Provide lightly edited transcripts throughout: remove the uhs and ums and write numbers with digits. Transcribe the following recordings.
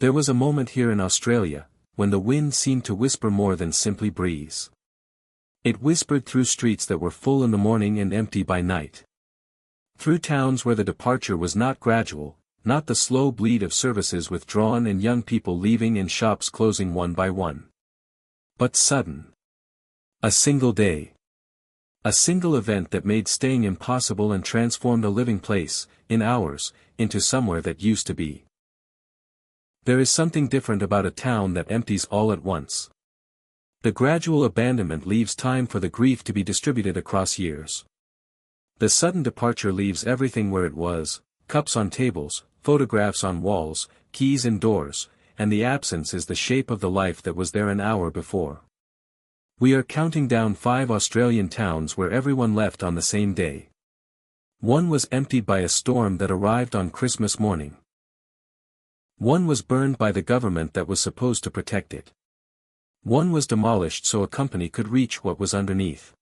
There was a moment here in Australia, when the wind seemed to whisper more than simply breeze. It whispered through streets that were full in the morning and empty by night. Through towns where the departure was not gradual, not the slow bleed of services withdrawn and young people leaving and shops closing one by one. But sudden. A single day. A single event that made staying impossible and transformed a living place, in hours, into somewhere that used to be. There is something different about a town that empties all at once. The gradual abandonment leaves time for the grief to be distributed across years. The sudden departure leaves everything where it was, cups on tables, photographs on walls, keys in doors, and the absence is the shape of the life that was there an hour before. We are counting down 5 Australian towns where everyone left on the same day. One was emptied by a storm that arrived on Christmas morning. One was burned by the government that was supposed to protect it. One was demolished so a company could reach what was underneath.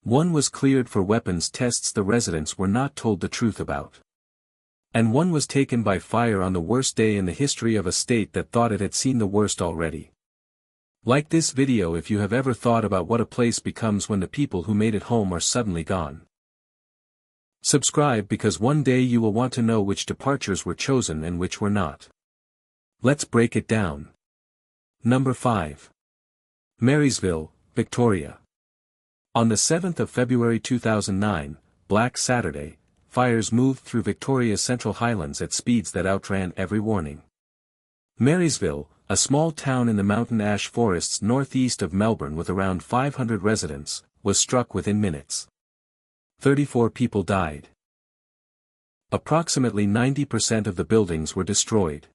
One was cleared for weapons tests the residents were not told the truth about. And one was taken by fire on the worst day in the history of a state that thought it had seen the worst already. Like this video if you have ever thought about what a place becomes when the people who made it home are suddenly gone. Subscribe because one day you will want to know which departures were chosen and which were not. Let's break it down. Number 5. Marysville, Victoria. On the 7th of February 2009, Black Saturday, fires moved through Victoria's Central Highlands at speeds that outran every warning. Marysville, a small town in the mountain ash forests northeast of Melbourne with around 500 residents, was struck within minutes. 34 people died. Approximately 90% of the buildings were destroyed.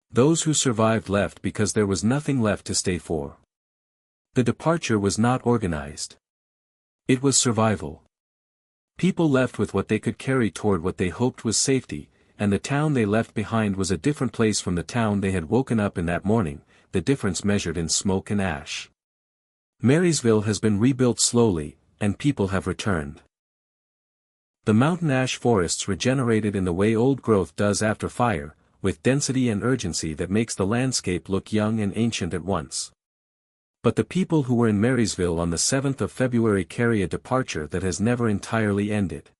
Those who survived left because there was nothing left to stay for. The departure was not organized. It was survival. People left with what they could carry toward what they hoped was safety, and the town they left behind was a different place from the town they had woken up in that morning, the difference measured in smoke and ash. Marysville has been rebuilt slowly, and people have returned. The mountain ash forests regenerated in the way old growth does after fire, with density and urgency that makes the landscape look young and ancient at once. But the people who were in Marysville on the 7th of February carry a departure that has never entirely ended.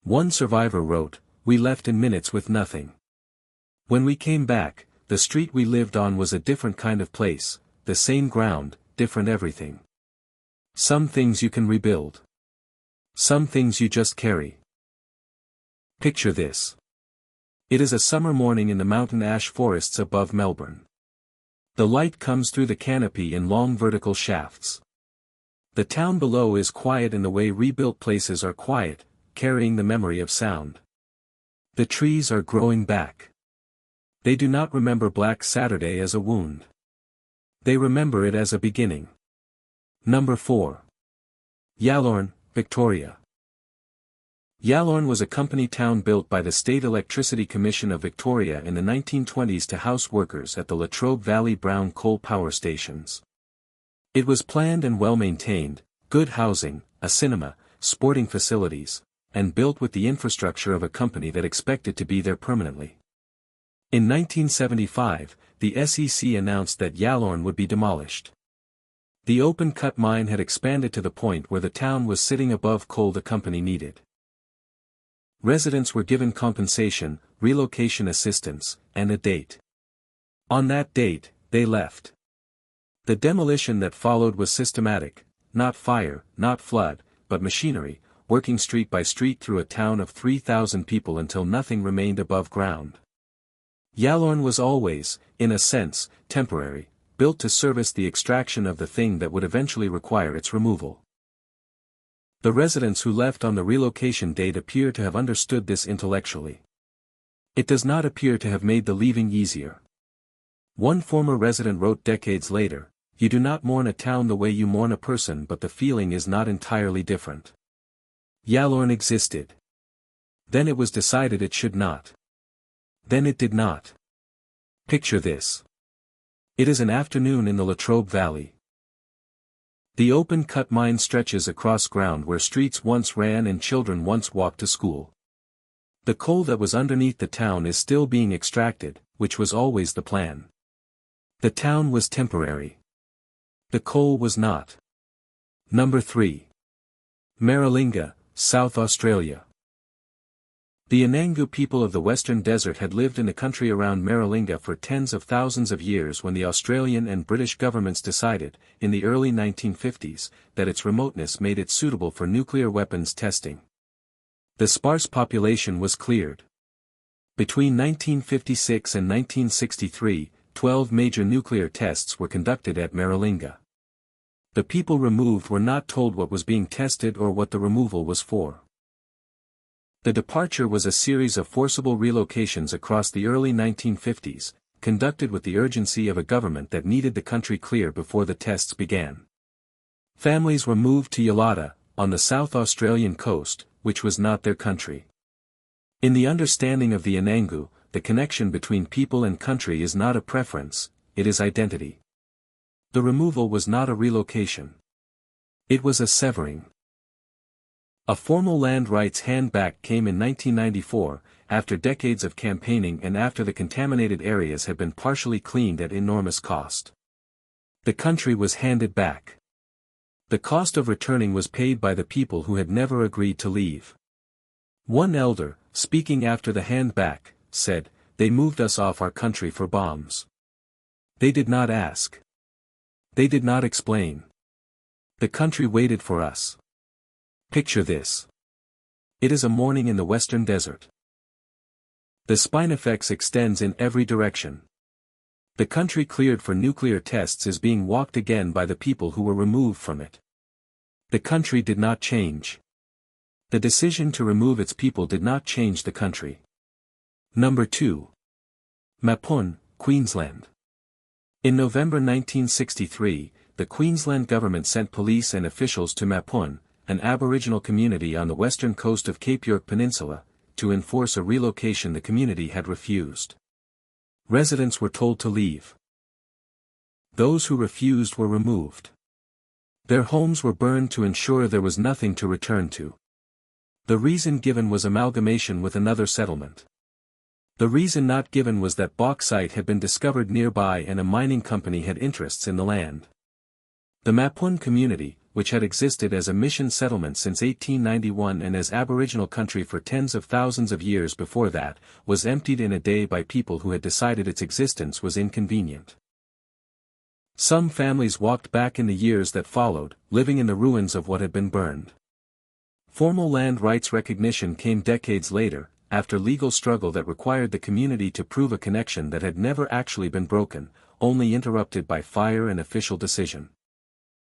One survivor wrote, "We left in minutes with nothing. When we came back, the street we lived on was a different kind of place, the same ground, different everything. Some things you can rebuild. Some things you just carry." Picture this. It is a summer morning in the mountain ash forests above Melbourne. The light comes through the canopy in long vertical shafts. The town below is quiet in the way rebuilt places are quiet, carrying the memory of sound. The trees are growing back. They do not remember Black Saturday as a wound. They remember it as a beginning. Number 4. Yallourn, Victoria. Yallourn was a company town built by the State Electricity Commission of Victoria in the 1920s to house workers at the Latrobe Valley Brown coal power stations. It was planned and well maintained, good housing, a cinema, sporting facilities, and built with the infrastructure of a company that expected to be there permanently. In 1975, the SEC announced that Yallourn would be demolished. The open-cut mine had expanded to the point where the town was sitting above coal the company needed. Residents were given compensation, relocation assistance, and a date. On that date, they left. The demolition that followed was systematic, not fire, not flood, but machinery, working street by street through a town of 3,000 people until nothing remained above ground. Yallourn was always, in a sense, temporary, built to service the extraction of the thing that would eventually require its removal. The residents who left on the relocation date appear to have understood this intellectually. It does not appear to have made the leaving easier. One former resident wrote decades later, "You do not mourn a town the way you mourn a person, but the feeling is not entirely different." Yallourn existed. Then it was decided it should not. Then it did not. Picture this. It is an afternoon in the Latrobe Valley. The open-cut mine stretches across ground where streets once ran and children once walked to school. The coal that was underneath the town is still being extracted, which was always the plan. The town was temporary. The coal was not. Number 3. Maralinga, South Australia. The Anangu people of the Western Desert had lived in the country around Maralinga for tens of thousands of years when the Australian and British governments decided, in the early 1950s, that its remoteness made it suitable for nuclear weapons testing. The sparse population was cleared. Between 1956 and 1963, 12 major nuclear tests were conducted at Maralinga. The people removed were not told what was being tested or what the removal was for. The departure was a series of forcible relocations across the early 1950s, conducted with the urgency of a government that needed the country clear before the tests began. Families were moved to Yalata, on the South Australian coast, which was not their country. In the understanding of the Anangu, the connection between people and country is not a preference, it is identity. The removal was not a relocation. It was a severing. A formal land rights handback came in 1994, after decades of campaigning and after the contaminated areas had been partially cleaned at enormous cost. The country was handed back. The cost of returning was paid by the people who had never agreed to leave. One elder, speaking after the handback, said, "They moved us off our country for bombs. They did not ask. They did not explain. The country waited for us." Picture this. It is a morning in the Western Desert. The Spinifex extends in every direction. The country cleared for nuclear tests is being walked again by the people who were removed from it. The country did not change. The decision to remove its people did not change the country. Number 2. Mapun, Queensland. In November 1963, the Queensland government sent police and officials to Mapun, an Aboriginal community on the western coast of Cape York Peninsula, to enforce a relocation the community had refused. Residents were told to leave. Those who refused were removed. Their homes were burned to ensure there was nothing to return to. The reason given was amalgamation with another settlement. The reason not given was that bauxite had been discovered nearby and a mining company had interests in the land. The Mapun community, which had existed as a mission settlement since 1891 and as Aboriginal country for tens of thousands of years before that, was emptied in a day by people who had decided its existence was inconvenient. Some families walked back in the years that followed, living in the ruins of what had been burned. Formal land rights recognition came decades later, after legal struggle that required the community to prove a connection that had never actually been broken, only interrupted by fire and official decision.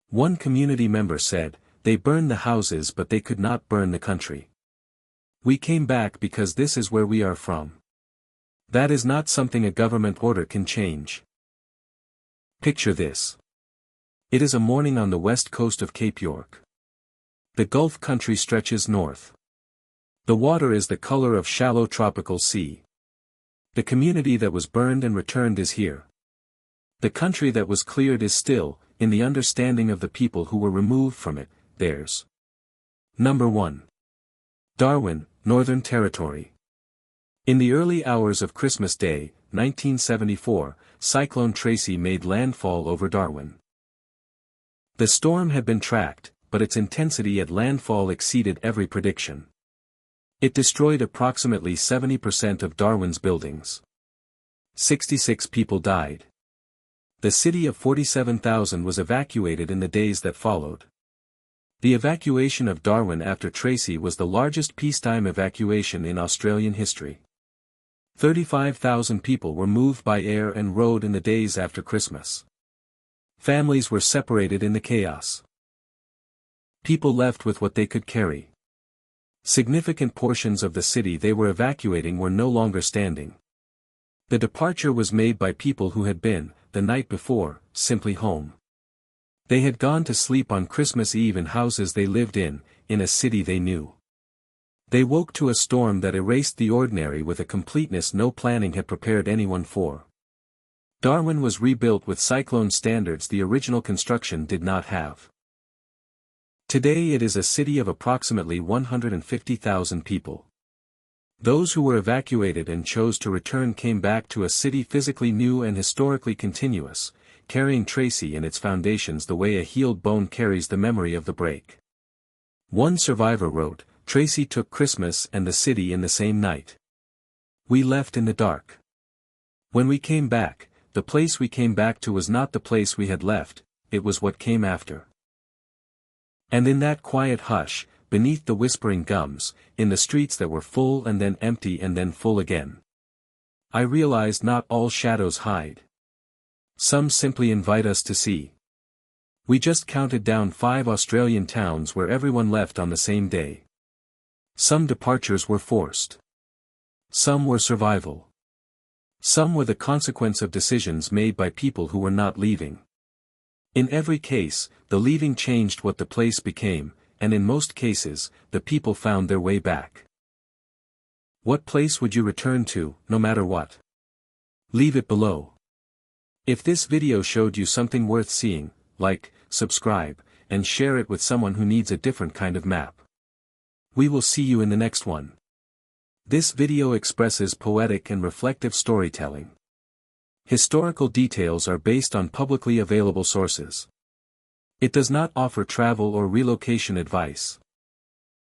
One community member said, "They burned the houses but they could not burn the country. We came back because this is where we are from. That is not something a government order can change." Picture this. It is a morning on the west coast of Cape York. The Gulf country stretches north. The water is the color of shallow tropical sea. The community that was burned and returned is here. The country that was cleared is still, in the understanding of the people who were removed from it, theirs. Number 1. Darwin, Northern Territory. In the early hours of Christmas Day, 1974, Cyclone Tracy made landfall over Darwin. The storm had been tracked, but its intensity at landfall exceeded every prediction. It destroyed approximately 70% of Darwin's buildings. 66 people died. The city of 47,000 was evacuated in the days that followed. The evacuation of Darwin after Tracy was the largest peacetime evacuation in Australian history. 35,000 people were moved by air and road in the days after Christmas. Families were separated in the chaos. People left with what they could carry. Significant portions of the city they were evacuating were no longer standing. The departure was made by people who had been, the night before, simply home. They had gone to sleep on Christmas Eve in houses they lived in a city they knew. They woke to a storm that erased the ordinary with a completeness no planning had prepared anyone for. Darwin was rebuilt with cyclone standards the original construction did not have. Today it is a city of approximately 150,000 people. Those who were evacuated and chose to return came back to a city physically new and historically continuous, carrying Tracy and its foundations the way a healed bone carries the memory of the break. One survivor wrote, "Tracy took Christmas and the city in the same night. We left in the dark. When we came back, the place we came back to was not the place we had left, it was what came after." And in that quiet hush, beneath the whispering gums, in the streets that were full and then empty and then full again, I realized not all shadows hide. Some simply invite us to see. We just counted down 5 Australian towns where everyone left on the same day. Some departures were forced. Some were survival. Some were the consequence of decisions made by people who were not leaving. In every case, the leaving changed what the place became, and in most cases, the people found their way back. What place would you return to, no matter what? Leave it below. If this video showed you something worth seeing, like, subscribe, and share it with someone who needs a different kind of map. We will see you in the next one. This video expresses poetic and reflective storytelling. Historical details are based on publicly available sources. It does not offer travel or relocation advice.